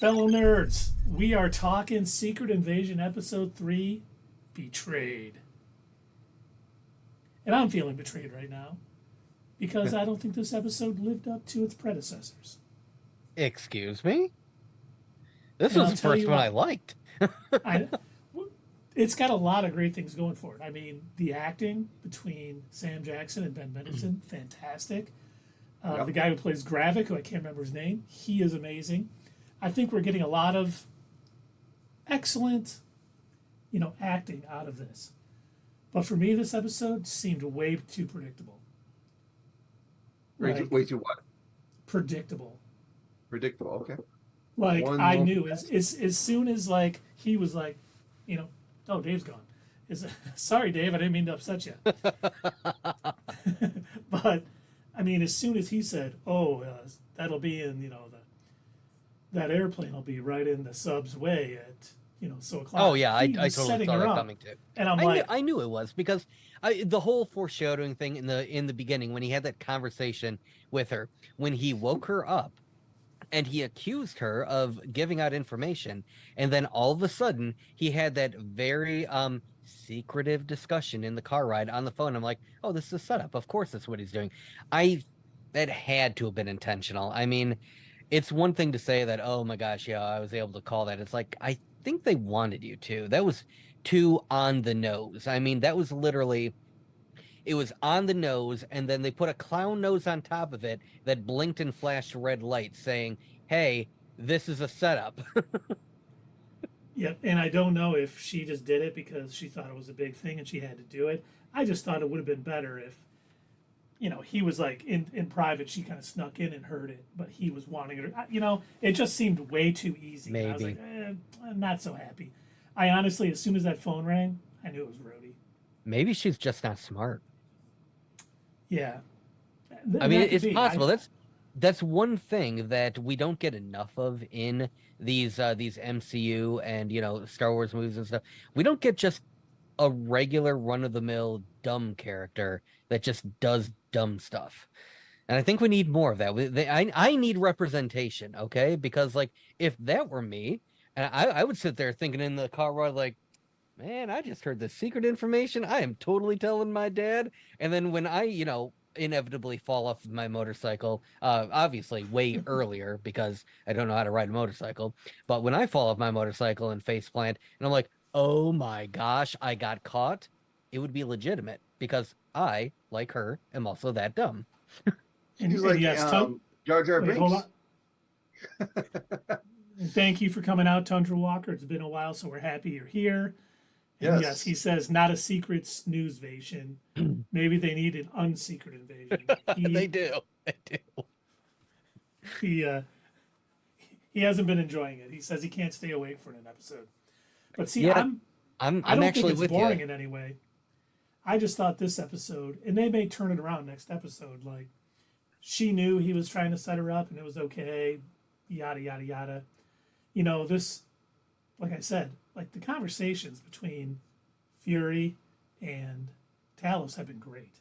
Fellow nerds, we are talking Secret Invasion Episode 3, Betrayed. And I'm feeling betrayed right now because I don't think this episode lived up to its predecessors. Excuse me? This And was I'll the tell first you one what. I liked. I, it's got a lot of great things going for it. I mean, the acting between Sam Jackson and Ben Mendelsohn, fantastic. The guy who plays Gravik, who I can't remember his name, he is amazing. I think we're getting a lot of excellent, acting out of this. But for me, this episode seemed way too predictable. Way too what? Predictable. Predictable. Okay. Like One I more- knew as soon as like he was like, oh, Dave's gone. Sorry, Dave, I didn't mean to upset you. But I mean, as soon as he said, "Oh, that'll be in that airplane will be right in the sub's way at so o'clock." Oh yeah, I He was totally setting saw her that up. coming too. And I'm I like, knew it was because the whole foreshadowing thing in the beginning when he had that conversation with her, when he woke her up and he accused her of giving out information, and then all of a sudden he had that very secretive discussion in the car ride on the phone. I'm like, oh, this is a setup. Of course that's what he's doing. That had to have been intentional. I mean, it's one thing to say that, oh my gosh, yeah, I was able to call that. It's like, I think they wanted you to. That was too on the nose. I mean, that was literally, it was on the nose, and then they put a clown nose on top of it that blinked and flashed red lights saying, hey, this is a setup. yeah. And I don't know if she just did it because she thought it was a big thing and she had to do it. I just thought it would have been better if he was like in private, she kind of snuck in and heard it, but he was wanting her. It just seemed way too easy. Maybe. I was like, I'm not so happy. I honestly, as soon as that phone rang, I knew it was Rhodey. Maybe she's just not smart. Yeah. I mean, it's possible. That's one thing that we don't get enough of in these MCU and Star Wars movies and stuff. We don't get just a regular run-of-the-mill dumb character that just does dumb stuff. And I think we need more of that. I need representation, okay? Because, like, if that were me, and I would sit there thinking in the car ride, like, man, I just heard the secret information. I am totally telling my dad. And then when I, inevitably fall off my motorcycle, obviously way earlier because I don't know how to ride a motorcycle. But when I fall off my motorcycle and face plant, and I'm like, oh my gosh, I got caught, it would be legitimate because I, like her, am also that dumb. And, He's like, yes, Jar Jar wait, Binks. hold on. And thank you for coming out, Tundra Walker. It's been a while, so we're happy you're here. And yes, he says, not a secret snoozevation. Maybe they need an unsecret invasion. They do. He hasn't been enjoying it. He says he can't stay awake for an episode. But see, Yeah, I I'm don't actually think with it's boring you. in any way. I just thought this episode, and they may turn it around next episode, like she knew he was trying to set her up and it was okay, yada, yada, yada. This, like I said, like the conversations between Fury and Talos have been great.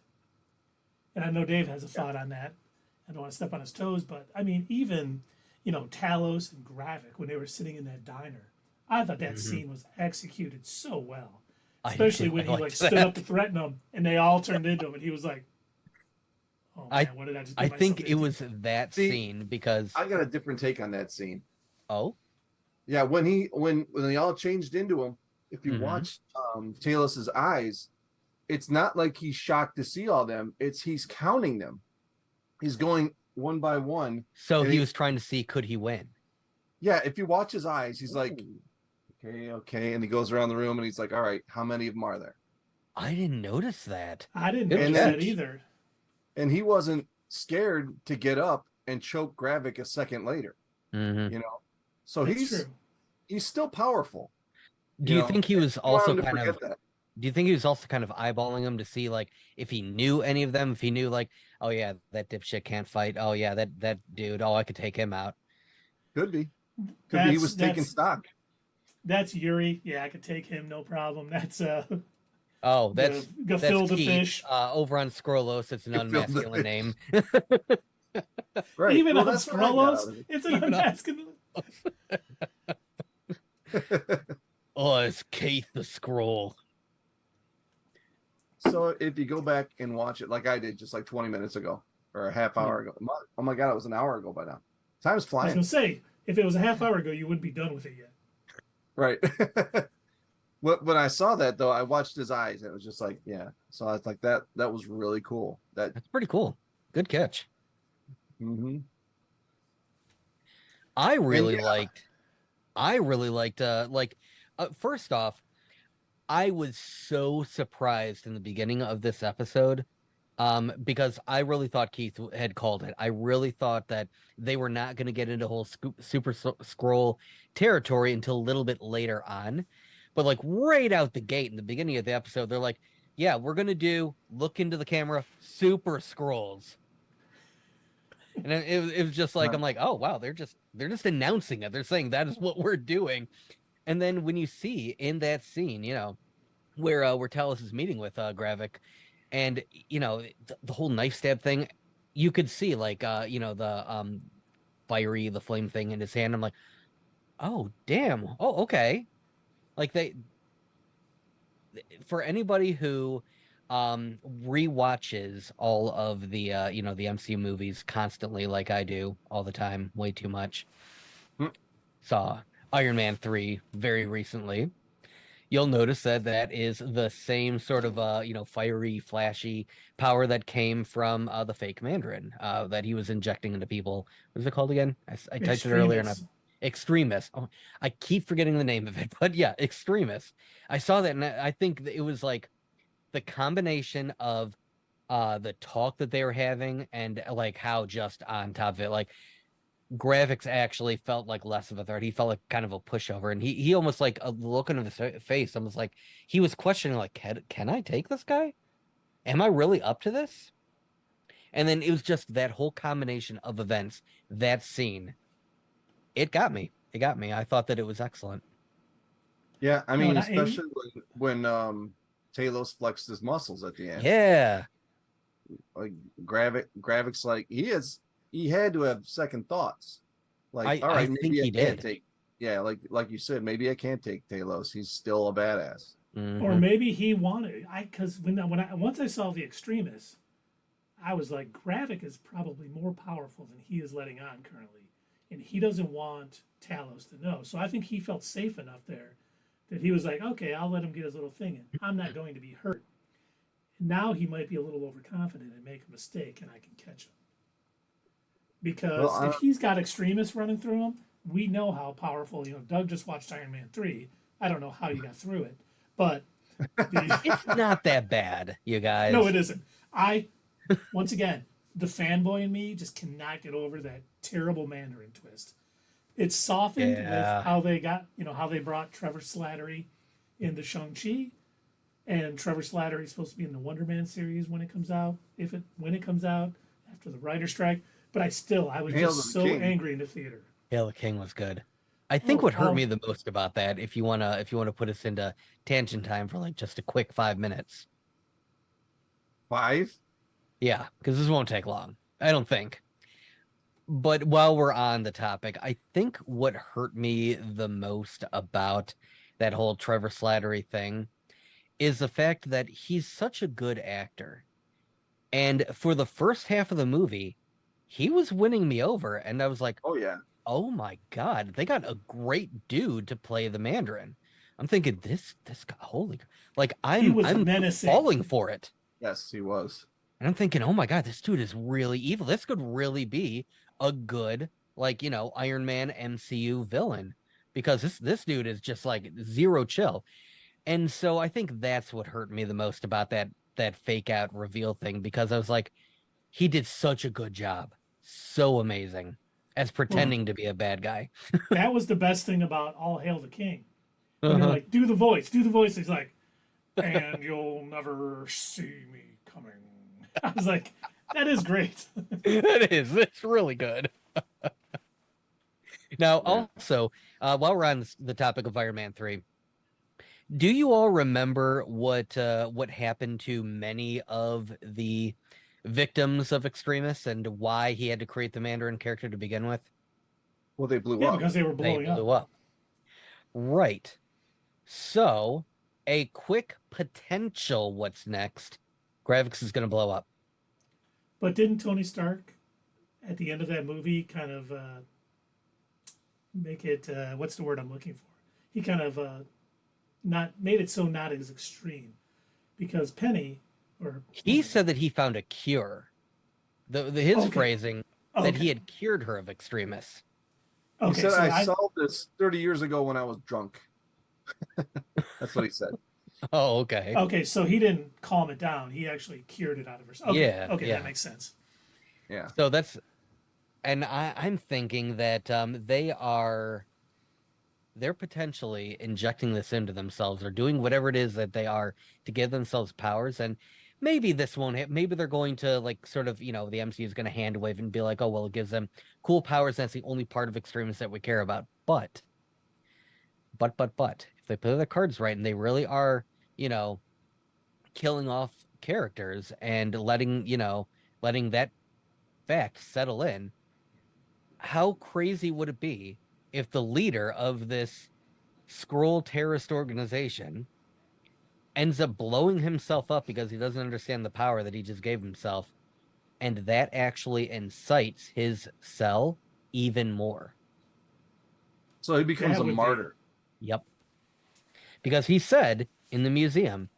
And I know Dave has a thought on that. I don't want to step on his toes, but I mean, even, Talos and Gravik, when they were sitting in that diner, I thought that scene was executed so well. Especially when he stood up to threaten them and they all turned into him and he was like, oh man, what did I just do I think myself it into? was that scene because I got a different take on that scene. oh, Yeah, when they all changed into him, if you watch Talos's eyes, it's not like he's shocked to see all them. It's he's counting them. He's going one by one. so And he was trying to see could he win. Yeah, if you watch his eyes, he's like, okay, and he goes around the room and he's like, all right, how many of them are there? I didn't notice that. I didn't Good notice that catch. either. And he wasn't scared to get up and choke Gravik a second later. Mm-hmm. So That's true. he's still powerful. Do you think he was also to kind of? forget that. Do you think he was also kind of eyeballing them to see like if he knew any of them? If he knew like, oh yeah, that dipshit can't fight. Oh yeah, that dude. Oh, I could take him out. Could be. Could be he was taking stock. That's Yuri. Yeah, I could take him, no problem. That's Oh, that's Gefilte Keith. fish. Over on Skrullos, it's an Gefilte unmasculine fish. name. Right. Even Well, on that's what I got Skrullos, out of it. it's an unmasculine. Oh, it's Keith the Skrull. So if you go back and watch it like I did just like 20 minutes ago or a half hour ago. Oh my God, it was an hour ago by now. Time's I was flying. gonna say, if it was a half hour ago, you wouldn't be done with it yet. Right. When I saw that though, I watched his eyes and it was just like, yeah. So I was like, that was really cool. That's pretty cool. Good catch. Mm-hmm. I really liked first off, I was so surprised in the beginning of this episode, because I really thought Keith had called it. I really thought that they were not going to get into whole Super Skrull territory until a little bit later on. But like right out the gate in the beginning of the episode, they're like, yeah, we're going to look into the camera, Super Skrulls. And it was just like, I'm like, oh, wow, they're just announcing it. They're saying that is what we're doing. And then when you see in that scene, where Talos is meeting with Gravik, and the whole knife stab thing, you could see like the flame thing in his hand. I'm like, oh damn, oh okay. Like for anybody who rewatches all of the the MCU movies constantly, like I do all the time, way too much. Saw Iron Man 3 very recently. You'll notice that is the same sort of fiery, flashy power that came from the fake Mandarin that he was injecting into people. What is it called again? I typed it earlier and Extremis. Oh, I keep forgetting the name of it, but yeah, Extremis. I saw that and I think it was like the combination of the talk that they were having and like how just on top of it, like Gravik's actually felt like less of a threat. He felt like kind of a pushover, and he almost like a look on his face, almost like he was questioning, like, can I take this guy? Am I really up to this? And then it was just that whole combination of events, that scene. It got me. I thought that it was excellent. Yeah, I mean, especially when Talos flexed his muscles at the end. Yeah. Like Gravik's like he had to have second thoughts. Like, all right, maybe I can't take. Yeah, like you said, maybe I can't take Talos. He's still a badass. Mm-hmm. Or maybe he wanted. Because once I saw the Extremis, I was like, Gravik is probably more powerful than he is letting on currently, and he doesn't want Talos to know. So I think he felt safe enough there that he was like, okay, I'll let him get his little thing in. I'm not going to be hurt. And now he might be a little overconfident and make a mistake, and I can catch him. Because if he's got Extremis running through him, we know how powerful. Doug just watched Iron Man 3. I don't know how you got through it, but it's not that bad, you guys. No, it isn't. Once again, the fanboy in me just cannot get over that terrible Mandarin twist. It's softened with how they how they brought Trevor Slattery into Shang-Chi, and Trevor Slattery is supposed to be in the Wonder Man series when it comes out. When it comes out after the writer's strike. But I was just so angry in the theater. Hail the King was good. I think what hurt me the most about that, if you wanna put us into tangent time for like just a quick 5 minutes. 5? Yeah, because this won't take long. I don't think. But while we're on the topic, I think what hurt me the most about that whole Trevor Slattery thing is the fact that he's such a good actor. And for the first half of the movie, he was winning me over, and I was like, oh yeah, oh my god, they got a great dude to play the Mandarin. I'm thinking this guy, holy, like I'm falling for it. Yes, he was. And I'm thinking, oh my god, this dude is really evil. This could really be a good, like, Iron Man MCU villain, because this dude is just like zero chill. And so I think that's what hurt me the most about that fake out reveal thing, because I was like, he did such a good job. So amazing as pretending to be a bad guy. That was the best thing about All Hail the King. When they're like, do the voice. He's like, and you'll never see me coming. I was like, that is great. It is. It's really good. Now, also, while we're on the topic of Iron Man 3, do you all remember what happened to many of the victims of Extremis and why he had to create the Mandarin character to begin with? Well, they blew up. Yeah, because they were blowing up. Right. So, a quick potential what's next. Gravik is going to blow up. But didn't Tony Stark, at the end of that movie, kind of make it, what's the word I'm looking for? He kind of not made it so not as extreme. Because Penny, or... He said that he found a cure. His phrasing, that he had cured her of extremis. He said, so I solved this 30 years ago when I was drunk. That's what he said. Oh, okay. Okay, so he didn't calm it down. He actually cured it out of her. Okay, yeah. Okay, that makes sense. Yeah. So that's... And I'm thinking that they're potentially injecting this into themselves or doing whatever it is that they are to give themselves powers. And maybe this won't hit. Maybe they're going to like sort of, the MCU is going to hand wave and be like, oh, well, it gives them cool powers. That's the only part of extremis that we care about. But if they play their cards right and they really are, killing off characters and letting that fact settle in, how crazy would it be if the leader of this Skrull terrorist organization ends up blowing himself up because he doesn't understand the power that he just gave himself, and that actually incites his cell even more? So he becomes a martyr. Yep. Because he said in the museum,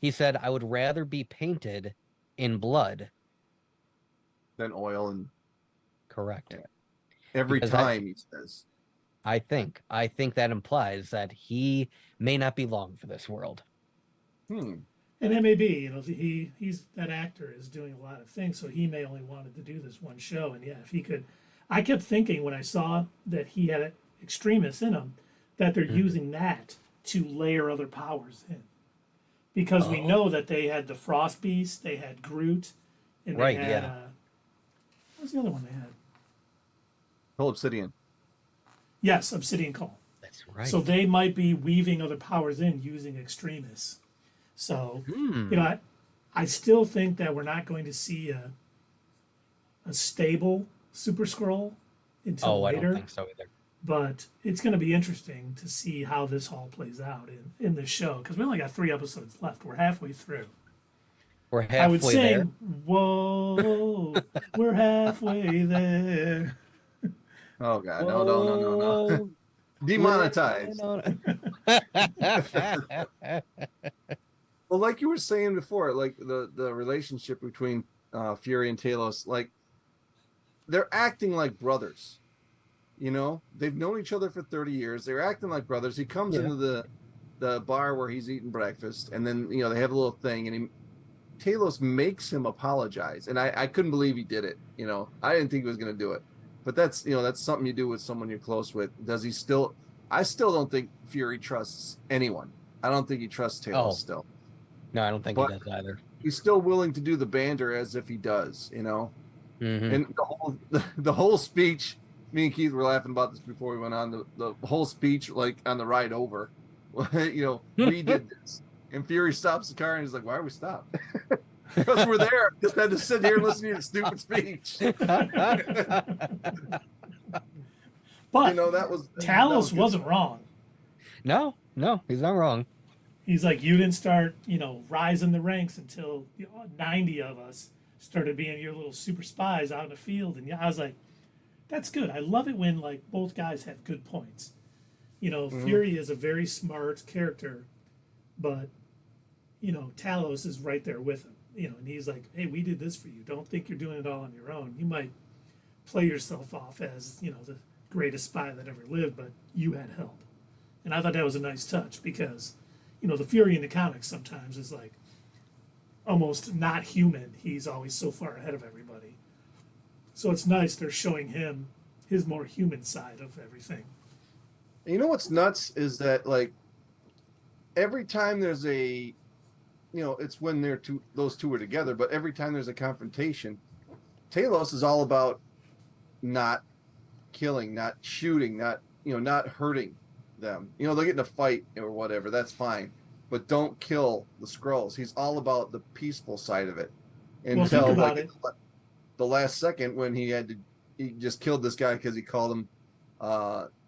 I would rather be painted in blood than oil and... Correct. Yeah. Every time, he says. I think that implies that he may not be long for this world. And it may be, he's that actor is doing a lot of things, so he may only wanted to do this one show. And yeah, if he could, I kept thinking when I saw that he had extremists in him, that they're using that to layer other powers in, because we know that they had the Frost Beast, they had Groot, and they had what was the other one they had? Obsidian. Yes, Obsidian Call. That's right. So they might be weaving other powers in using extremists. So, I still think that we're not going to see a stable Super Skrull until later. I don't think so either. But it's going to be interesting to see how this all plays out in this show, because we only got 3 episodes left. We're halfway through. We're halfway I would sing, there. Whoa, we're halfway there. Oh God, no. Demonetized. Well, like you were saying before, like the relationship between Fury and Talos, like they're acting like brothers. They've known each other for 30 years. They're acting like brothers. He comes into the bar where he's eating breakfast, and then they have a little thing, and Talos makes him apologize, and I couldn't believe he did it. I didn't think he was going to do it. But that's that's something you do with someone you're close with. Does he still? I still don't think Fury trusts anyone. I don't think he trusts Talos still. No, I don't think he does either. He's still willing to do the banter as if he does, And the whole speech. Me and Keith were laughing about this before we went on. The whole speech, like on the ride over, we did this, and Fury stops the car and he's like, "Why are we stopped?" Because we're there. Just had to sit here and listen to your stupid speech. But that was Talos wasn't wrong. No, he's not wrong. He's like, you didn't start, rising the ranks until 90 of us started being your little super spies out in the field. And I was like, that's good. I love it when like both guys have good points. Fury is a very smart character, but Talos is right there with him. And he's like, hey, we did this for you. Don't think you're doing it all on your own. You might play yourself off as, the greatest spy that ever lived, but you had help. And I thought that was a nice touch because, the Fury in the comics sometimes is like almost not human. He's always so far ahead of everybody. So it's nice they're showing him his more human side of everything. You know what's nuts is that like every time there's a it's when those two are together, but every time there's a confrontation, Talos is all about not killing, not shooting, not hurting them. They'll get in a fight or whatever, that's fine. But don't kill the Skrulls. He's all about the peaceful side of it. Until the last second when he just killed this guy because he called him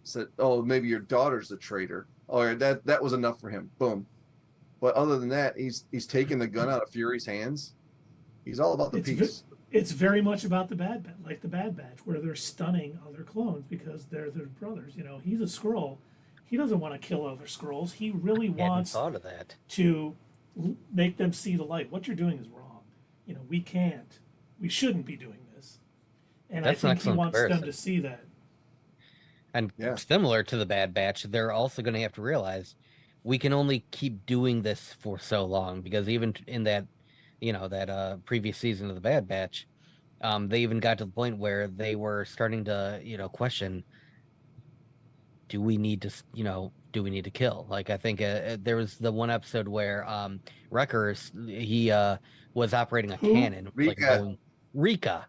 said, "Oh, maybe your daughter's a traitor." Or that was enough for him. Boom. But other than that, he's taking the gun out of Fury's hands. He's all about the peace. It's very much about the Bad Batch, like the Bad Batch, where they're stunning other clones because they're their brothers. You know, he's a Skrull. He doesn't want to kill other Skrulls. He really wants thought of that. to make them see the light. What you're doing is wrong. You know, we shouldn't be doing this. And That's I think he wants them to see that. And similar to the Bad Batch, they're also going to have to realize we can only keep doing this for so long, because even in that, that previous season of the Bad Batch, they even got to the point where they were starting to, question, do we need to kill? Like, I think there was the one episode where Wreckers, he was operating a cannon. Rika.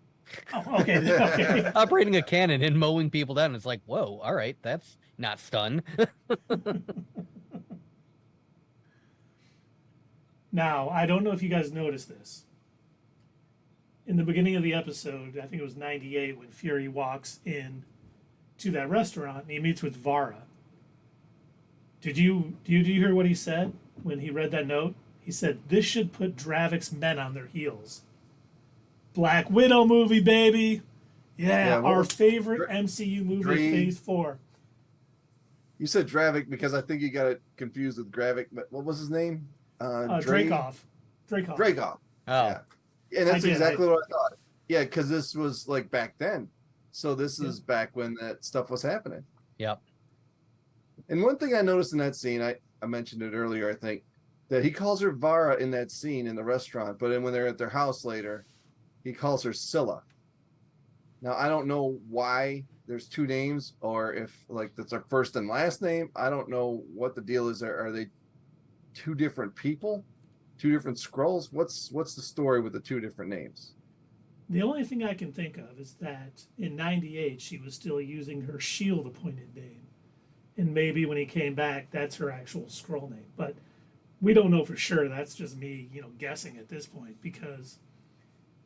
Oh, okay. Operating a cannon and mowing people down. It's like, whoa, all right, that's not stun. Now, I don't know if you guys noticed this. In the beginning of the episode, I think it was 98, when Fury walks in to that restaurant and he meets with Vara. Did you hear what he said when he read that note? He said, "This should put Gravik's men on their heels." Black Widow movie, baby. Yeah, our favorite MCU movie, Phase 4. You said Gravik because I think you got it confused with Gravik, but what was his name? Dreykov. Oh. Yeah. And that's exactly what I thought. Yeah, because this was like back then. So this is back when that stuff was happening. Yep. And one thing I noticed in that scene, I mentioned it earlier, I think, that he calls her Vara in that scene in the restaurant, but then when they're at their house later, he calls her Scylla. Now, I don't know why there's two names, or if like that's our first and last name. I don't know what the deal is there. Are they two different people? Two different Skrulls? What's the story with the two different names? The only thing I can think of is that in 98, she was still using her Shield appointed name. And maybe when he came back, that's her actual Skrull name. But we don't know for sure. That's just me, guessing at this point, because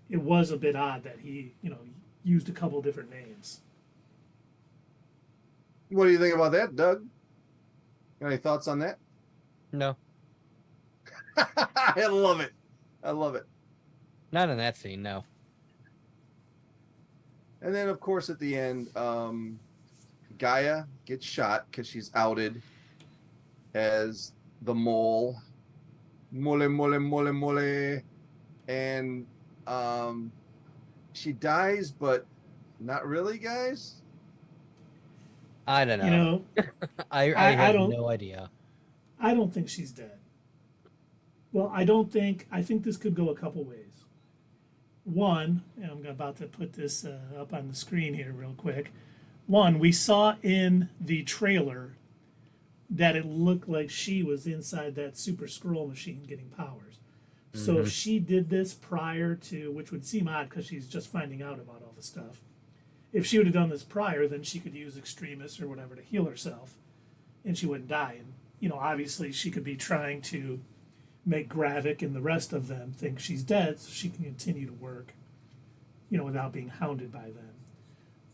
it was a bit odd that he, used a couple different names. What do you think about that, Doug? Got any thoughts on that? No. I love it. I love it. Not in that scene, no. And then, of course, at the end, Gaia gets shot because she's outed as the mole. Mole. And she dies, but not really, guys. I don't know. I have no idea. I don't think she's dead. Well, I think this could go a couple ways. One, and I'm about to put this up on the screen here real quick. One, we saw in the trailer that it looked like she was inside that Super Skrull machine getting powers. Mm-hmm. So if she did this prior to, which would seem odd because she's just finding out about all the stuff, if she would have done this prior, then she could use Extremis or whatever to heal herself, and she wouldn't die. And, obviously she could be trying to make Gravik and the rest of them think she's dead so she can continue to work, without being hounded by them.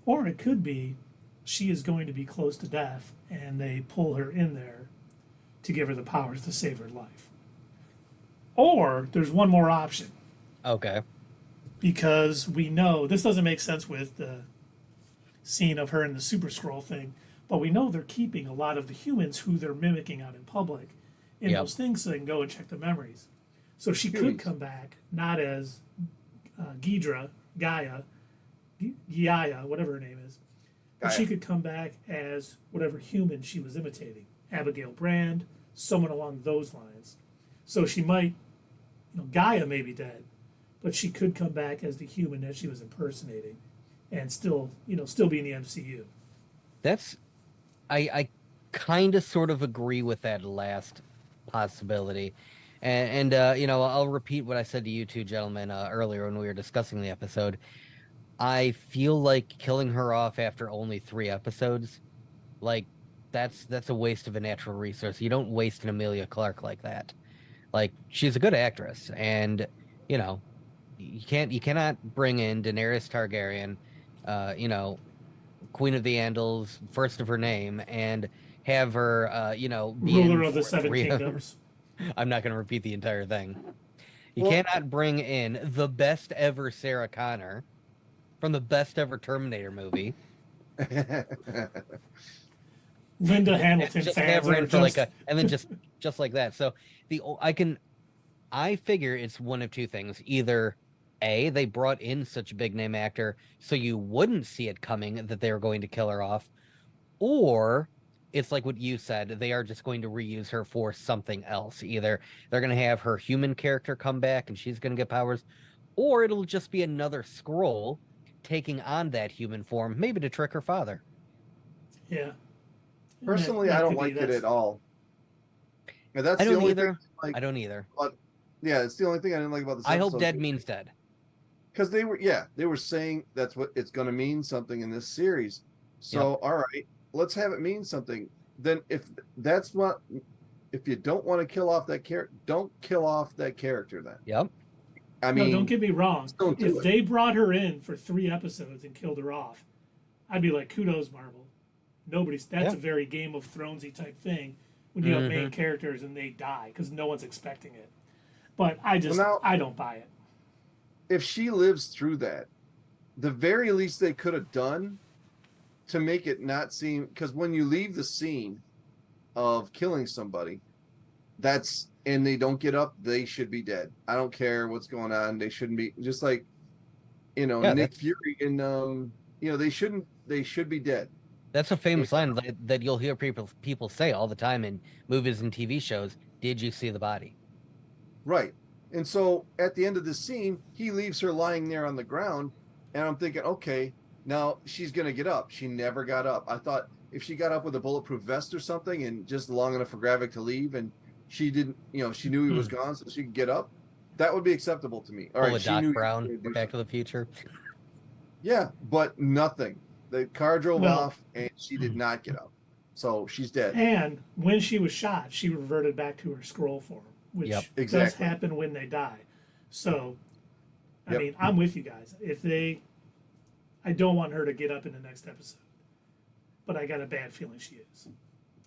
Or it could be she is going to be close to death and they pull her in there to give her the powers to save her life. Or there's one more option. Okay. Because we know, this doesn't make sense with the scene of her in the Super Skrull thing, but we know they're keeping a lot of the humans who they're mimicking out in public in those things so they can go and check the memories. So she could come back, not as Gaia, whatever her name is, but she could come back as whatever human she was imitating. Abigail Brand, someone along those lines. So she might, Gaia may be dead, but she could come back as the human that she was impersonating and still be in the MCU. I kind of sort of agree with that last possibility. And I'll repeat what I said to you two gentlemen earlier when we were discussing the episode. I feel like killing her off after only 3 episodes, like that's a waste of a natural resource. You don't waste an Emilia Clarke like that. Like, she's a good actress, and you cannot bring in Daenerys Targaryen, Queen of the Andals, first of her name, and have her, be ruler in of the Seven Kingdoms. I'm not going to repeat the entire thing. You Well- cannot bring in the best ever Sarah Connor from the best ever Terminator movie. Linda Hamilton Just fans have her are in for just, and then just like that. So I figure it's one of two things. Either A, they brought in such a big name actor so you wouldn't see it coming that they were going to kill her off, or it's like what you said, they are just going to reuse her for something else. Either they're going to have her human character come back and she's going to get powers, or it'll just be another Skrull taking on that human form, maybe to trick her father. yeah. Personally, I don't like it at all. And that's I the don't only either. thing, I don't either. But yeah, it's the only thing I didn't like about this. I hope dead means dead. Because they were saying that's what it's going to mean something in this series. So all right, let's have it mean something. Then if you don't want to kill off that character, don't kill off that character then. Yep. I mean, no, don't get me wrong. If it. they brought her in for 3 episodes and killed her off, I'd be like, kudos, Marvel. That's a very Game of Thronesy type thing when you have main characters and they die because no one's expecting it. But I don't buy it. If she lives through that, the very least they could have done to make it not seem, because when you leave the scene of killing somebody, and they don't get up, they should be dead. I don't care what's going on. They shouldn't be, just like, Nick Fury and, they should be dead. That's a famous line that you'll hear people say all the time in movies and TV shows. Did you see the body? Right. And so at the end of the scene, he leaves her lying there on the ground. And I'm thinking, okay, now she's going to get up. She never got up. I thought if she got up with a bulletproof vest or something and just long enough for Gravik to leave and she didn't, she knew he was gone so she could get up, that would be acceptable to me. All right, she Doc knew Brown, Back to the Future. Yeah, but nothing. The car drove off and she did not get up. So she's dead. And when she was shot, she reverted back to her Skrull form, which does happen when they die. So, I mean, I'm with you guys. I don't want her to get up in the next episode, but I got a bad feeling she is.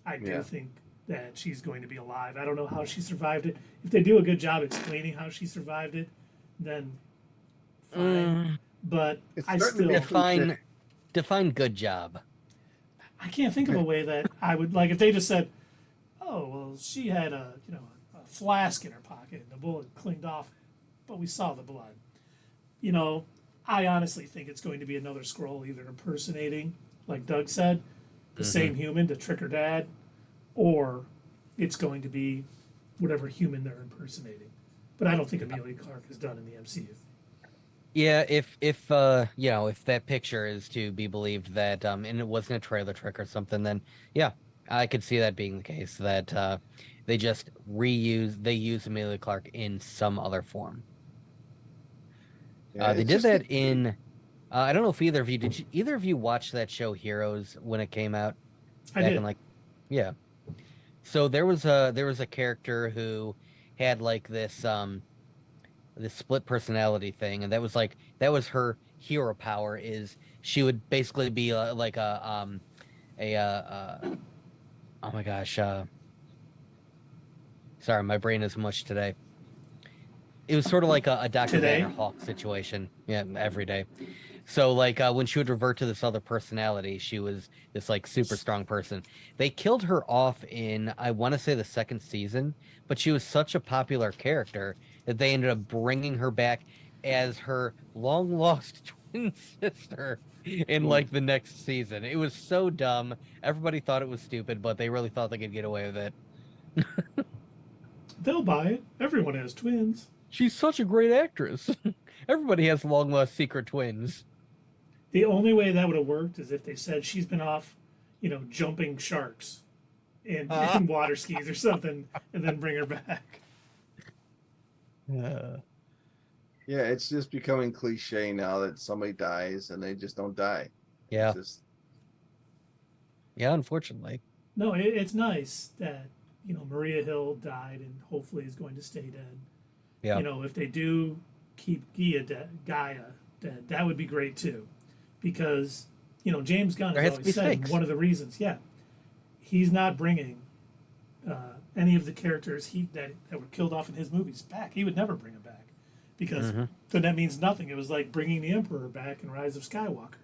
I do think that she's going to be alive. I don't know how she survived it. If they do a good job explaining how she survived it, then fine. But I still define good job. I can't think of a way that I would like if they just said, "Oh, well, she had a flask in her pocket and the bullet clinged off, but we saw the blood." I honestly think it's going to be another Skrull either impersonating, like Doug said, the same human to trick her dad, or it's going to be whatever human they're impersonating. But I don't think Emilia Clarke is done in the MCU. Yeah, if that picture is to be believed that and it wasn't a trailer trick or something, then yeah, I could see that being the case, that they just use Emilia Clarke in some other form. They did that in I don't know if either of you watch that show Heroes when it came out? I did. So there was a character who had like this split personality thing, and that was her hero power. Is she would basically be oh my gosh, sorry, my brain is mush today. It was sort of like a Dr. Banner Hawk situation. Yeah, every day. So when she would revert to this other personality, she was this like super strong person. They killed her off in, I want to say, the 2nd season, but she was such a popular character that they ended up bringing her back as her long lost twin sister in like the next season. It was so dumb. Everybody thought it was stupid, but they really thought they could get away with it. They'll buy it. Everyone has twins. She's such a great actress. Everybody has long lost secret twins. The only way that would have worked is if they said she's been off, jumping sharks in water skis or something, and then bring her back. Yeah, it's just becoming cliche now that somebody dies and they just don't die. Yeah. Yeah, unfortunately. No, it's nice that, Maria Hill died and hopefully is going to stay dead. Yeah. If they do keep Gaia dead, that would be great too. Because, James Gunn There has has to always be said stakes. one of the reasons, he's not bringing any of the characters that were killed off in his movies back. He would never bring them back because then that means nothing. It was like bringing the Emperor back in Rise of Skywalker.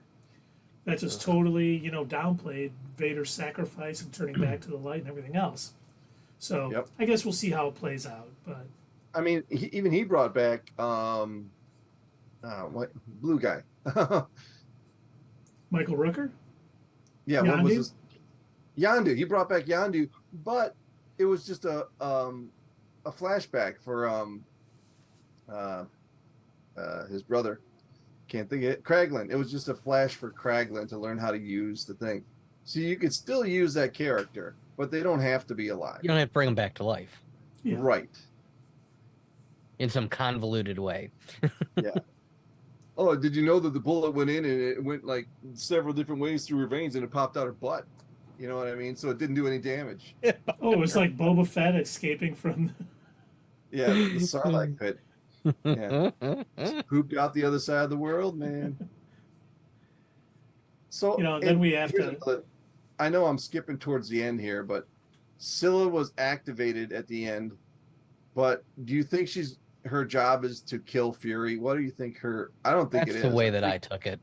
That just totally, downplayed Vader's sacrifice and turning back to the light and everything else. So I guess we'll see how it plays out. But I mean, he brought back what blue guy? Michael Rooker? Yeah, Yondu? what was his? Yondu. He brought back Yondu, but it was just a flashback for his brother. Can't think of it. Kraglin. It was just a flash for Kraglin to learn how to use the thing. So you could still use that character, but they don't have to be alive. You don't have to bring them back to life. Yeah. Right. In some convoluted way. Yeah. Oh, did you know that the bullet went in and it went like several different ways through her veins and it popped out her butt? You know what I mean? So it didn't do any damage. Oh, it was like Boba Fett escaping from Yeah, the Sarlacc pit. Yeah. Pooped out the other side of the world, man. So then we have to. I know I'm skipping towards the end here, but Scylla was activated at the end. But do you think her job is to kill Fury? What do you think I don't think That's it is. the way that I took it.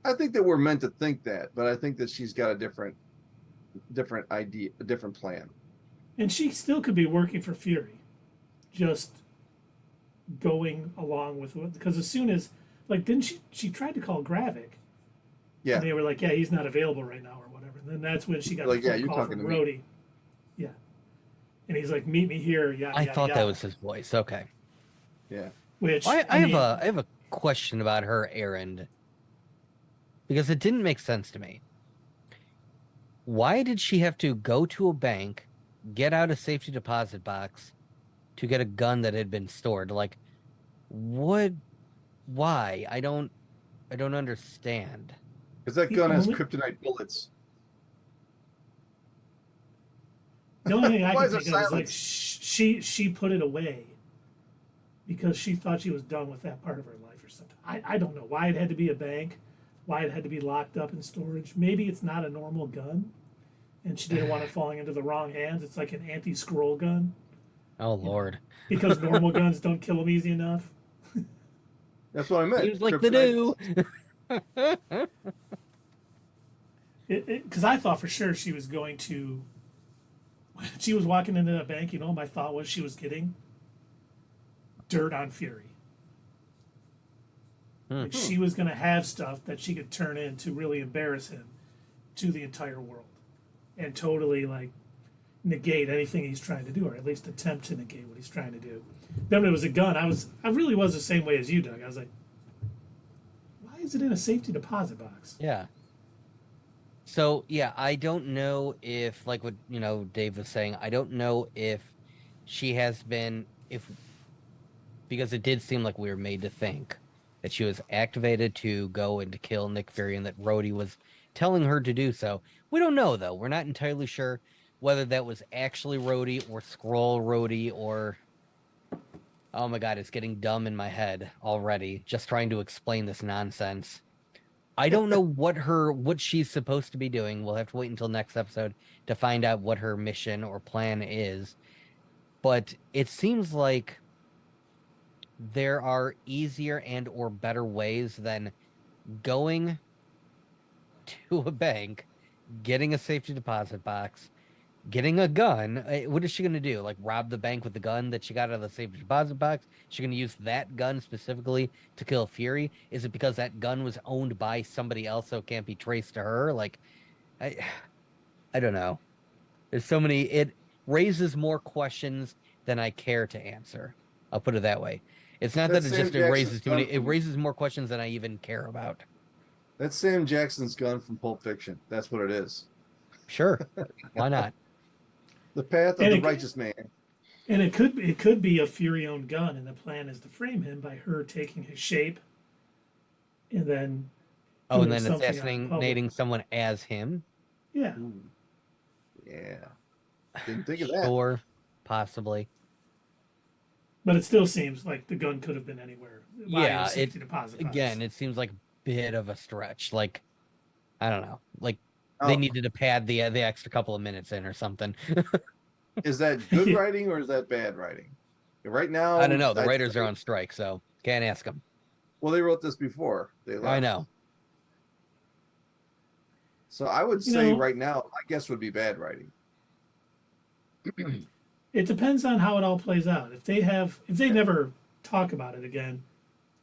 I think that we're meant to think that, but I think that she's got a different idea, a different plan. And she still could be working for Fury, just going along with it. Because as soon as, didn't she tried to call Gravik? Yeah. And they were like, yeah, he's not available right now or whatever. And then that's when she got the phone call from Rhodey. Yeah. And he's like, meet me here. Yeah. I thought that was his voice. Okay. Yeah. Which I have a question about her errand because it didn't make sense to me. Why did she have to go to a bank, get out a safety deposit box to get a gun that had been stored? Like, what? Why? I don't understand. Because that gun has kryptonite bullets. The only thing I Why can is think there of is silence? she put it away because she thought she was done with that part of her life or something. I don't know why it had to be a bank, why it had to be locked up in storage. Maybe it's not a normal gun, and she didn't want it falling into the wrong hands. It's like an anti-Skrull gun. Oh Lord! Because normal guns don't kill them easy enough. That's what I meant. Seems like they do. Because I thought for sure she was going to. When she was walking into that bank, my thought was she was getting dirt on Fury. Like she was going to have stuff that she could turn in to really embarrass him to the entire world and totally negate anything he's trying to do, or at least attempt to negate what he's trying to do. Then when it was a gun, I really was the same way as you, Doug. I was like, why is it in a safety deposit box? Yeah. So yeah, I don't know if, like what Dave was saying, I don't know if she has been, because it did seem like we were made to think that she was activated to go and to kill Nick Fury and that Rhodey was telling her to do so. We don't know though. We're not entirely sure whether that was actually Rhodey or Skrull Rhodey or, oh my God, it's getting dumb in my head already just trying to explain this nonsense. I don't know what she's supposed to be doing. We'll have to wait until next episode to find out what her mission or plan is. But it seems like there are easier and or better ways than going to a bank, getting a safety deposit box, getting a gun. What is she going to do? Like rob the bank with the gun that she got out of the safety deposit box? Is she going to use that gun specifically to kill Fury? Is it because that gun was owned by somebody else so it can't be traced to her? Like, I don't know. There's so many. It raises more questions than I care to answer. I'll put it that way. It's not that it raises too many. It raises more questions than I even care about. That's Sam Jackson's gun from Pulp Fiction. That's what it is. Sure. Why not? The path of the righteous man. And it could be a Fury-owned gun, and the plan is to frame him by her taking his shape, and then assassinating someone as him. Yeah. Ooh. Yeah. Didn't think of that. Sure, possibly. But it still seems like the gun could have been anywhere. Yeah. Safety deposit box. Again, it seems like a bit of a stretch. Like, I don't know. Like they needed to pad the extra couple of minutes in or something. Is that good writing or is that bad writing? Right now, I don't know. The writers are on strike, so can't ask them. Well, they wrote this before they left. I know. So I would say right now, my guess would be bad writing. It depends on how it all plays out. If they never talk about it again,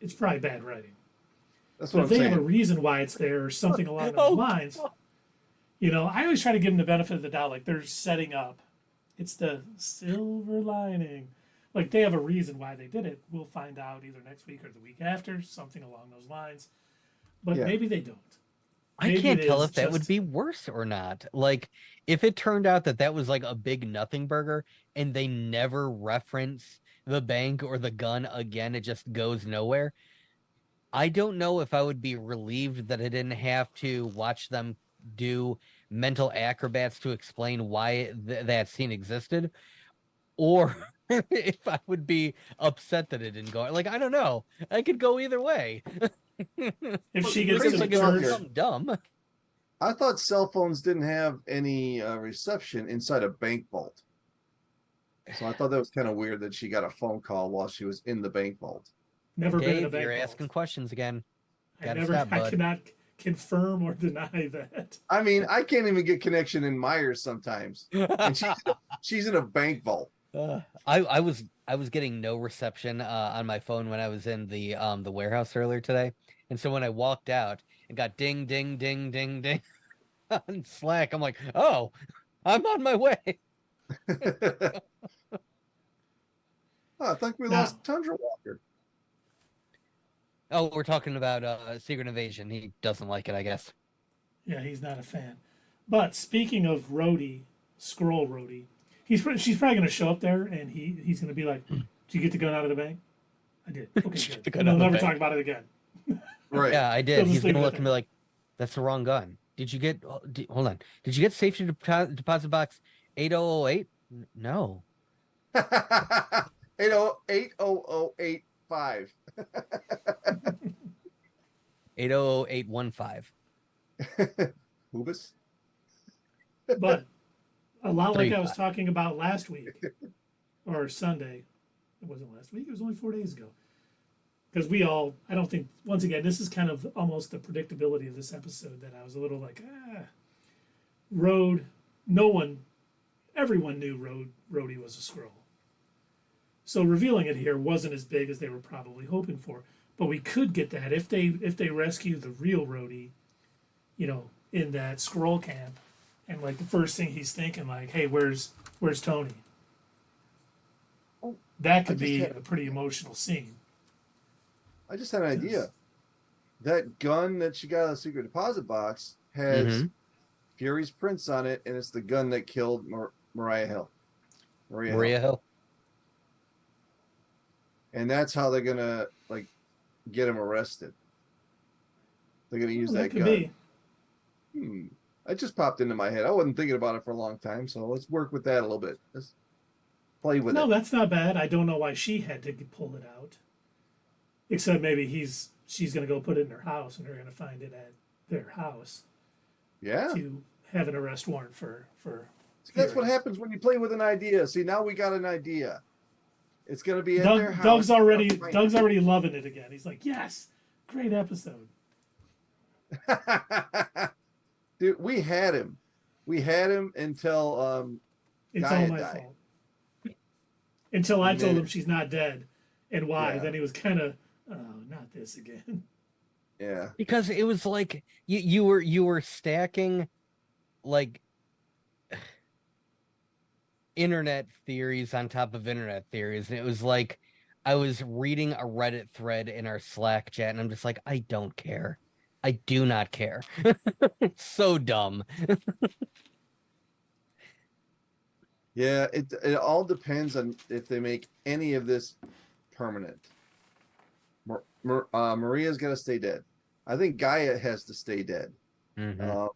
it's probably bad writing. That's what but I'm if they saying. have a reason why it's there or something along those lines, I always try to give them the benefit of the doubt. Like they're setting up. It's the silver lining. Like they have a reason why they did it. We'll find out either next week or the week after, something along those lines. But maybe they don't. I can't tell if that would be worse or not. Like, if it turned out that was like a big nothing burger and they never reference the bank or the gun again, it just goes nowhere. I don't know if I would be relieved that I didn't have to watch them do mental acrobats to explain why that scene existed, or if I would be upset that it didn't go. Like, I don't know. I could go either way. If she gets to the something dumb. I thought cell phones didn't have any reception inside a bank vault. So I thought that was kind of weird that she got a phone call while she was in the bank vault. Never been in a bank You're vault. asking questions again. I cannot confirm or deny that. I mean, I can't even get connection in Myers sometimes, and she's in a bank vault. I was getting no reception on my phone when I was in the warehouse earlier today, and so when I walked out and got ding ding ding ding ding on Slack, I'm like, oh, I'm on my way. I think we lost Tundra Walker. Oh, we're talking about Secret Invasion. He doesn't like it, I guess. Yeah, he's not a fan. But speaking of Rhodey, Skrull Rhodey, she's probably going to show up there, and he's going to be like, "Did you get the gun out of the bank?" I did. Okay, good. We'll never talk about it again. Right. Yeah, I did. He's going to look and be like, "That's the wrong gun. Did you get? Hold on. Did you get safety deposit box 8008? No. 80085. 800815. Hoobus. But a lot like I was talking about last week or Sunday. It wasn't last week. It was only 4 days ago. Because I don't think, once again, this is kind of almost the predictability of this episode that I was a little like, everyone knew Rhodey was a Skrull. So revealing it here wasn't as big as they were probably hoping for. But we could get that if they rescue the real Rhodey, in that Skrull camp, and like the first thing he's thinking, like, hey, where's Tony? That could be a pretty emotional scene. I just had an idea. That gun that she got out of the secret deposit box has Fury's prints on it, and it's the gun that killed Maria Hill. Maria Hill. And that's how they're gonna get him arrested. They're gonna use that gun. It just popped into my head. I wasn't thinking about it for a long time, so let's work with that a little bit. Let's play with it. No, that's not bad. I don't know why she had to pull it out. Except maybe she's gonna go put it in her house, and they're gonna find it at their house. Yeah. To have an arrest warrant for. See, that's what happens when you play with an idea. See, now we got an idea. It's gonna be at their house. Doug's already loving it again. He's like, yes, great episode. Dude, we had him until it's Gaia all my died. fault. Until I told him she's not dead, and why. Yeah. Then he was kind of, oh, not this again. Yeah. Because it was like you were stacking like internet theories on top of internet theories, and it was like I was reading a Reddit thread in our Slack chat, and I'm just like, I don't care. I do not care. It's so dumb. Yeah, it all depends on if they make any of this permanent. Maria's got to stay dead. I think Gaia has to stay dead. Mm-hmm.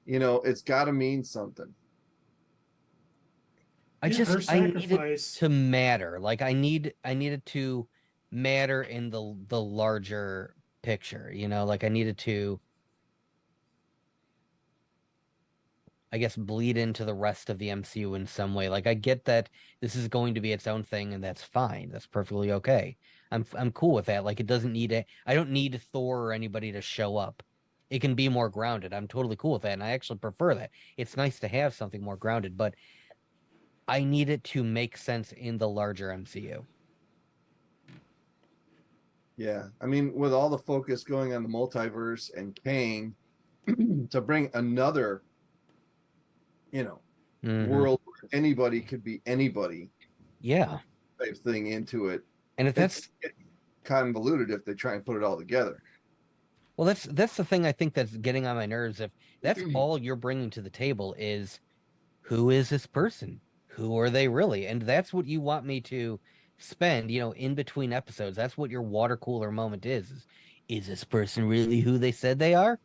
It's got to mean something. I need it to matter. Like I need it to matter in the larger picture. Like I needed to I guess, bleed into the rest of the MCU in some way. Like, I get that this is going to be its own thing, and that's fine. That's perfectly okay. I'm cool with that. Like, it doesn't need I don't need Thor or anybody to show up. It can be more grounded. I'm totally cool with that, and I actually prefer that. It's nice to have something more grounded, but I need it to make sense in the larger MCU. Yeah, I mean, with all the focus going on the multiverse and Kang, to bring another, world where anybody could be anybody, type thing into it, and if that's convoluted if they try and put it all together. Well, that's the thing I think that's getting on my nerves. If that's all you're bringing to the table is, who is this person? Who are they really? And that's what you want me to spend, in between episodes. That's what your water cooler moment is. Is this person really who they said they are?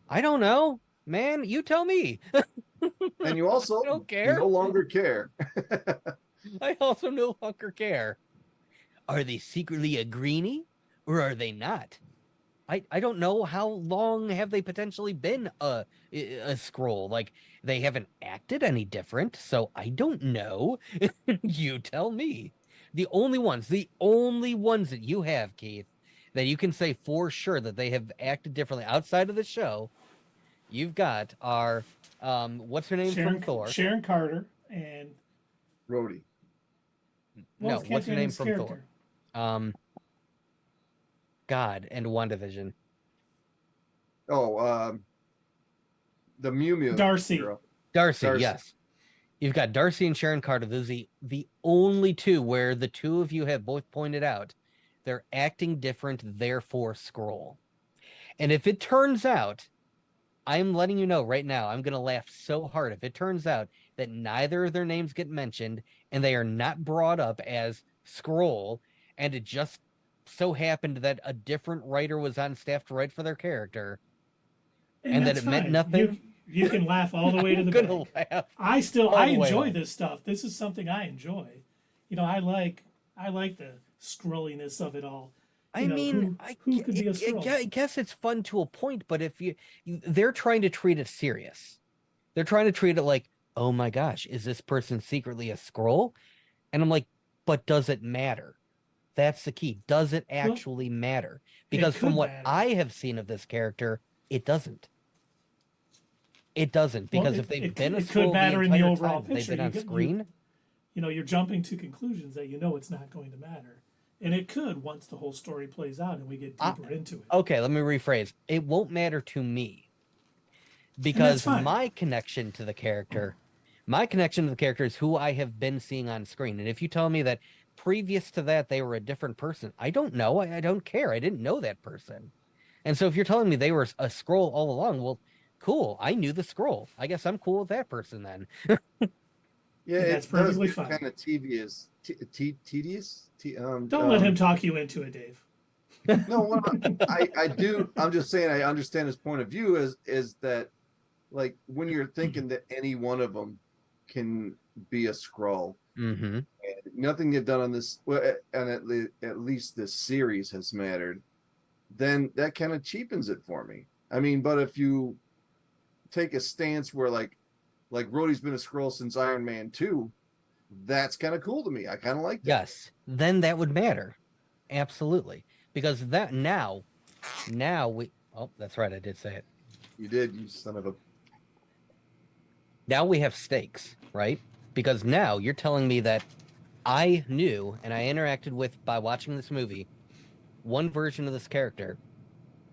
I don't know, man. You tell me. And you also don't care. No longer care. I also no longer care. Are they secretly a greenie or are they not? I don't know. How long have they potentially been a Skrull? Like, they haven't acted any different, so I don't know. You tell me. The only ones that you have, Keith, that you can say for sure that they have acted differently outside of the show, you've got are what's her name from Thor? Sharon Carter and Rhodey. No, what's her name from Thor? God, and WandaVision. Oh, the Mew Mew. Darcy. Darcy, yes. You've got Darcy and Sharon Carter. Those are the only two where the two of you have both pointed out they're acting different, therefore Skrull. And if it turns out, I'm letting you know right now, I'm going to laugh so hard if it turns out that neither of their names get mentioned and they are not brought up as Skrull, and it just so happened that a different writer was on staff to write for their character, and that it meant nothing. You can laugh all the way to the bank. I enjoy this stuff. This is something I enjoy. I like the Skrulliness of it all. I mean, who could be a Skrull? I guess it's fun to a point, but if they're trying to treat it serious. They're trying to treat it like, oh my gosh, is this person secretly a Skrull? And I'm like, but does it matter? That's the key. Does it actually matter? Because from what I have seen of this character, it doesn't. It doesn't, because if they've been a Skrull, it could matter in the overall picture. They've been on screen. You're jumping to conclusions that it's not going to matter, and it could once the whole story plays out and we get deeper into it. Okay, let me rephrase. It won't matter to me, because my connection to the character is who I have been seeing on screen. And if you tell me that previous to that they were a different person, I don't know. I don't care. I didn't know that person. And so if you're telling me they were a Skrull all along, well, cool. I knew the Skrull. I guess I'm cool with that person then. Yeah, it's perfectly fine. Kind of tedious. Tedious. Don't let him talk you into it, Dave. No, I do. I'm just saying I understand his point of view. Is that, like, when you're thinking that any one of them can be a Skrull, and nothing they've done on this, and at least this series has mattered, then that kind of cheapens it for me. I mean, but if you take a stance where like Rhodey's been a Skrull since Iron Man 2, that's kind of cool to me. I kind of like that. Yes, then that would matter. Absolutely. Because that now we, oh, that's right, I did say it. You did, you son of a. Now we have stakes, right? Because now you're telling me that I knew and I interacted with, by watching this movie, one version of this character,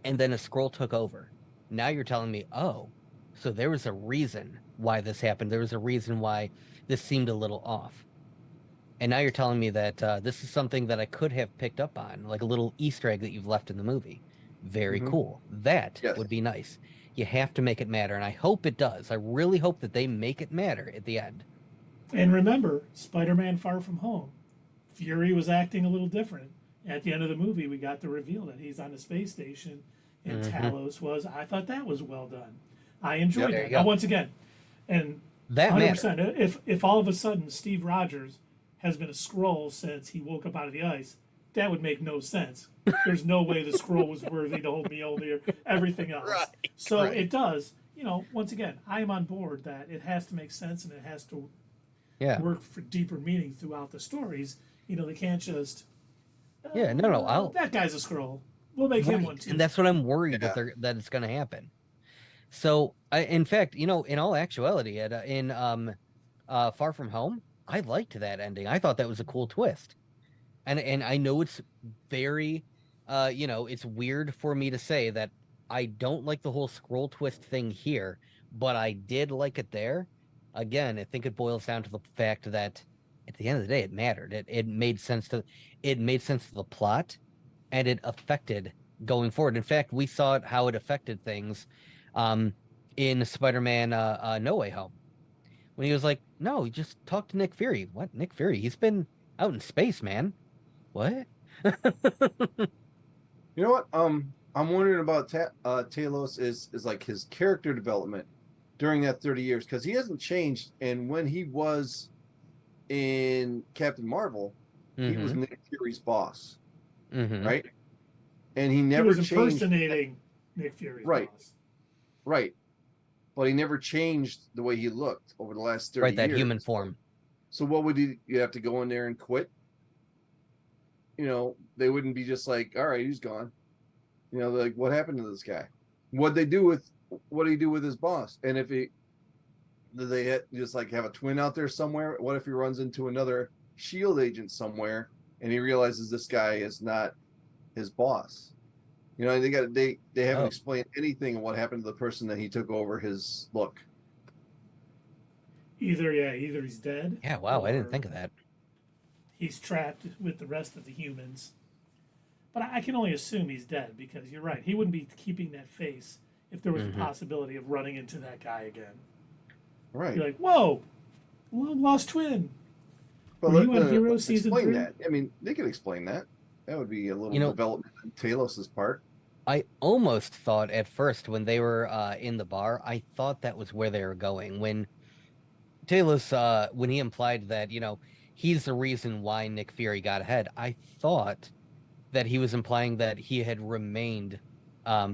and then a Skrull took over. Now you're telling me, oh, so there was a reason why this happened. There was a reason why this seemed a little off. And now you're telling me that this is something that I could have picked up on, like a little Easter egg that you've left in the movie. Very cool. That would be nice. You have to make it matter, and I hope it does. I really hope that they make it matter at the end. And remember, Spider-Man Far From Home, Fury was acting a little different. At the end of the movie, we got the reveal that he's on the space station, and Talos was. I thought that was well done. I enjoyed that. Now, once again, and that 100%. Matters. If all of a sudden Steve Rogers has been a Skrull since he woke up out of the ice, that would make no sense. There's no way the Skrull was worthy to hold Mjolnir, everything else. It does. once again, I am on board that it has to make sense and it has to work for deeper meaning throughout the stories. They can't just that guy's a Skrull. We'll make him one too. And that's what I'm worried that it's going to happen. So, in fact, in all actuality, in Far From Home, I liked that ending. I thought that was a cool twist. And I know it's very, it's weird for me to say that I don't like the whole Skrull twist thing here, but I did like it there. Again, I think it boils down to the fact that at the end of the day, it mattered. It made sense to the plot, and it affected going forward. In fact, we saw how it affected things in Spider-Man No Way Home. When he was like, no, just talk to Nick Fury. What? Nick Fury? He's been out in space, man. What? You know what? I'm wondering about Talos is like his character development during that 30 years, because he hasn't changed. And when he was in Captain Marvel, he was Nick Fury's boss, right? And he never was impersonating Nick Fury's boss. Right. But he never changed the way he looked over the last 30 years. Right, that human form. So what would you have to go in there and quit? They wouldn't be just like, all right, he's gone. Like, what happened to this guy? What did he do with his boss? And if did they just like have a twin out there somewhere? What if he runs into another SHIELD agent somewhere and he realizes this guy is not his boss? They haven't explained anything of what happened to the person that he took over his look. Either he's dead. Yeah, wow, I didn't think of that. He's trapped with the rest of the humans. But I can only assume he's dead, because you're right. He wouldn't be keeping that face if there was a possibility of running into that guy again. Right. You're like, whoa, lost twin. But were you on Heroes Season 3? That. I mean, they could explain that. That would be a little development on Talos's part. I almost thought at first when they were in the bar, I thought that was where they were going. When Talos, when he implied that, he's the reason why Nick Fury got ahead, I thought that he was implying that he had remained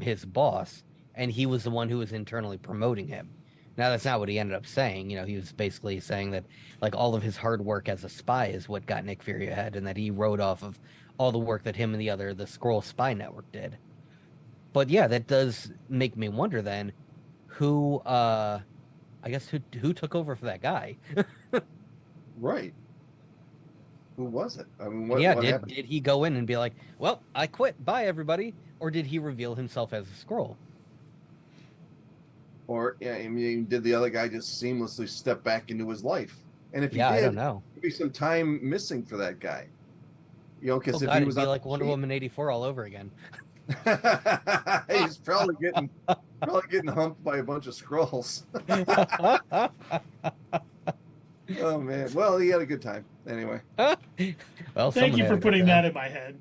his boss, and he was the one who was internally promoting him. Now, that's not what he ended up saying. He was basically saying that, like, all of his hard work as a spy is what got Nick Fury ahead, and that he rode off of all the work that him and the Skrull spy network did. But yeah, that does make me wonder then who took over for that guy. Right. Who was it? I mean, what happened? Did he go in and be like, well, I quit, bye everybody? Or did he reveal himself as a Skrull? Or, did the other guy just seamlessly step back into his life? And if he did, I don't know. There'd be some time missing for that guy. Because if he was be like Wonder Woman 84 all over again. He's probably getting humped by a bunch of Skrulls. Oh man! Well, he had a good time anyway. Well, thank you for putting that in my head.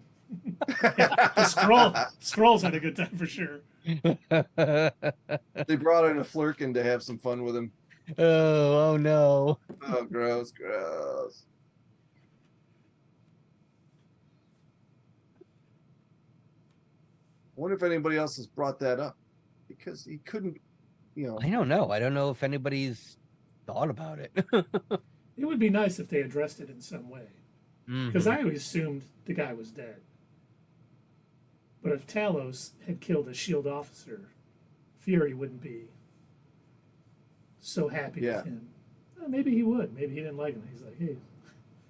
The Skrulls had a good time for sure. They brought in a Flurkin to have some fun with him. Oh no! Oh, gross! I wonder if anybody else has brought that up, because he couldn't, I don't know. I don't know if anybody's thought about it. It would be nice if they addressed it in some way, because I always assumed the guy was dead. But if Talos had killed a SHIELD officer, Fury wouldn't be so happy with him. Well, maybe he would. Maybe he didn't like him. He's like, hey,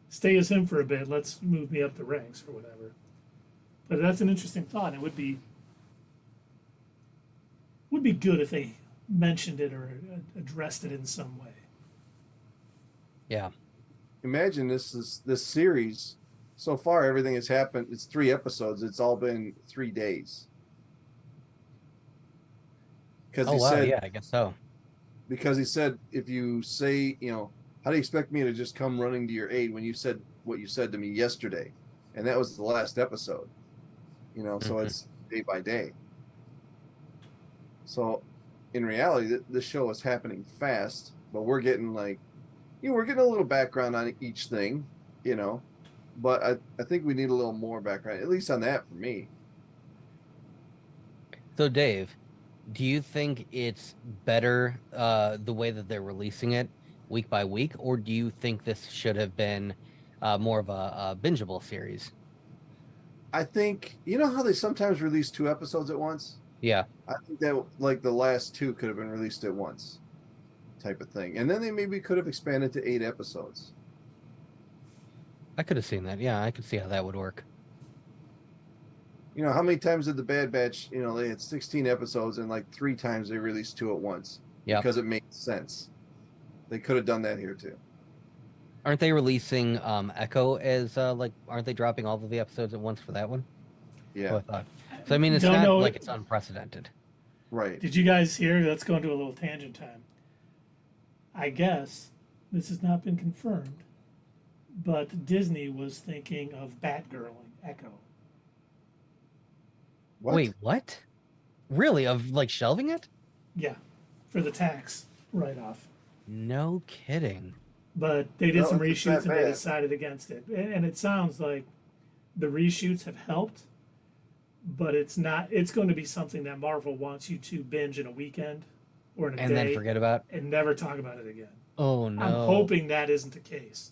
stay as him for a bit. Let's move me up the ranks or whatever. But that's an interesting thought. It would be good if they mentioned it or addressed it in some way. Yeah. Imagine this series. So far, everything has happened. It's 3 episodes. It's all been 3 days. Because he said, yeah, I guess so. Because he said, if you say, how do you expect me to just come running to your aid when you said what you said to me yesterday? And that was the last episode. So it's day by day. So in reality, this show is happening fast, but we're getting we're getting a little background on each thing, but I think we need a little more background, at least on that for me. So Dave, Do you think it's better the way that they're releasing it week by week, or do you think this should have been more of a bingeable series? I think you know how they sometimes release 2 episodes at once. Yeah, I think that like the last 2 could have been released at once, type of thing, and then they maybe could have expanded to 8 episodes. I could have seen that. Yeah, I could see how that would work. You know, how many times did the Bad Batch? You know, they had 16 episodes, and like 3 times they released 2 at once. Yeah, because it made sense. They could have done that here too. aren't they releasing Echo as like? Aren't they dropping all of the episodes at once for that one? Yeah, I thought. So I mean, it's Don't not know. like it's unprecedented. right. Did you guys hear? Let's go into a little tangent time. I guess this has not been confirmed, but Disney was thinking of Batgirling Echo. What? Wait, what? Really? Of like shelving it? Yeah, for the tax write-off. No kidding. But they did Well, some if it's that reshoots and they bad. decided against it. And it sounds like the reshoots have helped, but it's not. It's going to be something that Marvel wants you to binge in a weekend or in a And day then forget about. and never talk about it again. Oh no. I'm hoping that isn't the case.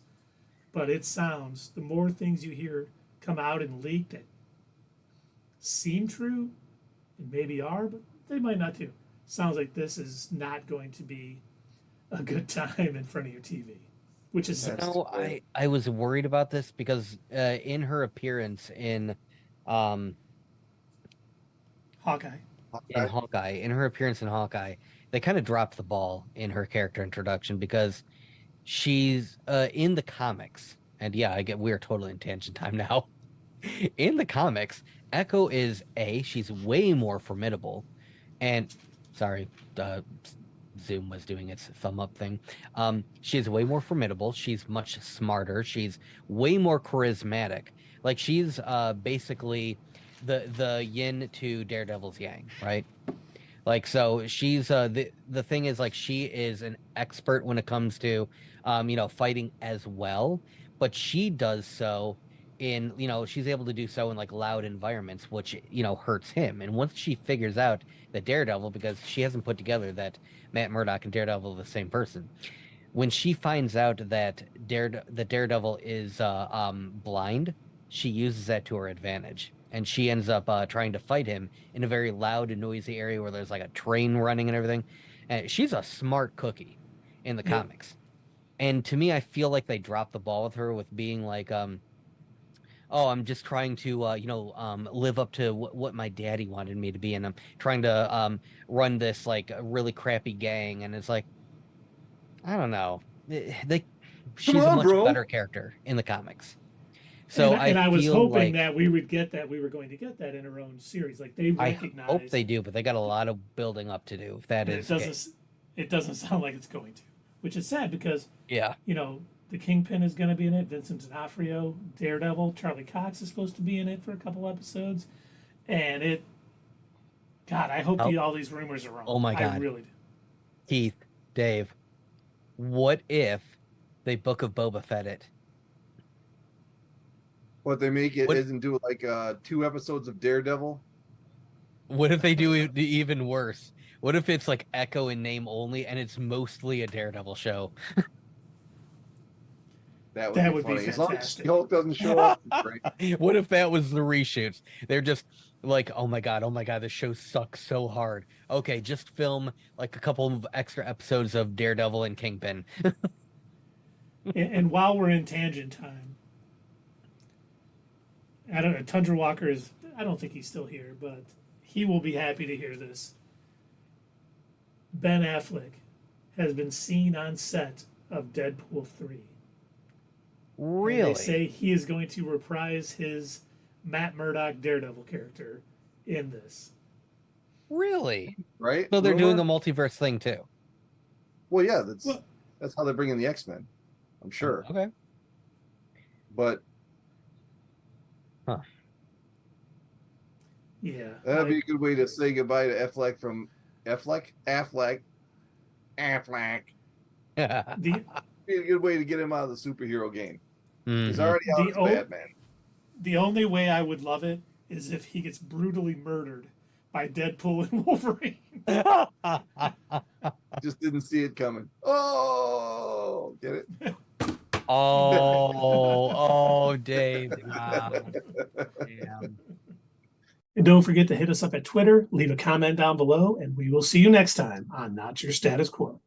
But it sounds, the more things you hear come out and leak that seem true and maybe are, but they might not too. Sounds like this is not going to be a good time in front of your TV, which is That's- No, I was worried about this because in her appearance in Hawkeye. Hawkeye, they kind of dropped the ball in her character introduction because she's in the comics, and yeah, we're totally in tangent time now. In the comics, Echo is she's way more formidable, and sorry, Zoom was doing its thumb up thing. She's way more formidable. She's much smarter. She's way more charismatic. Like she's basically the yin to Daredevil's yang, right? Like so she's the thing is like she is an expert when it comes to fighting as well, but she does so in she's able to do so in like loud environments, which hurts him. And once she figures out that Daredevil, because she hasn't put together that Matt Murdock and Daredevil are the same person, when she finds out that Daredevil is blind, she uses that to her advantage, and she ends up trying to fight him in a very loud and noisy area where there's like a train running and everything. And she's a smart cookie in the Yeah. comics. And to me, I feel like they dropped the ball with her with being like, oh, I'm just trying to, live up to what my daddy wanted me to be, and I'm trying to run this like really crappy gang, and it's like, I don't know, she's a much better character in the comics. So I was feel hoping like, that we would get that. We were going to get that in her own series. Like they I recognize. hope they do, but they got a lot of building up to do. If that and is, it doesn't sound like it's going to, which is sad because yeah, the Kingpin is going to be in it. Vincent D'Onofrio, Daredevil, Charlie Cox is supposed to be in it for a couple episodes, and God, I hope all these rumors are wrong. Oh my God. I really do. Keith, Dave, what if they Book of Boba Fett it? What they make it What- isn't do like 2 episodes of Daredevil. What if they do even worse? What if it's like Echo in name only, and it's mostly a Daredevil show? That That would would be be funny. As long as fantastic. She-Hulk doesn't show up, it's great. What if that was the reshoots? They're just like, oh my god, this show sucks so hard. Okay, just film like a couple of extra episodes of Daredevil and Kingpin. And while we're in tangent time, I don't know. Tundra Walker is. I don't think he's still here, but he will be happy to hear this. Ben Affleck has been seen on set of Deadpool 3. Really? And they say he is going to reprise his Matt Murdock Daredevil character in this. Really? Right? So they're doing a Rumor? multiverse thing too. Well, yeah, Well, that's how they bring in the X-Men. I'm sure. Okay. But yeah. that'd be a good way to say goodbye to Affleck from Affleck. The Be a good way to get him out of the superhero game. He's Mhm. already out The as o- Batman. the only way I would love it is if he gets brutally murdered by Deadpool and Wolverine. Just didn't see it coming. Oh, get it? Oh, Dave. Damn. And don't forget to hit us up at Twitter, leave a comment down below, and we will see you next time on Not Your Status Quo.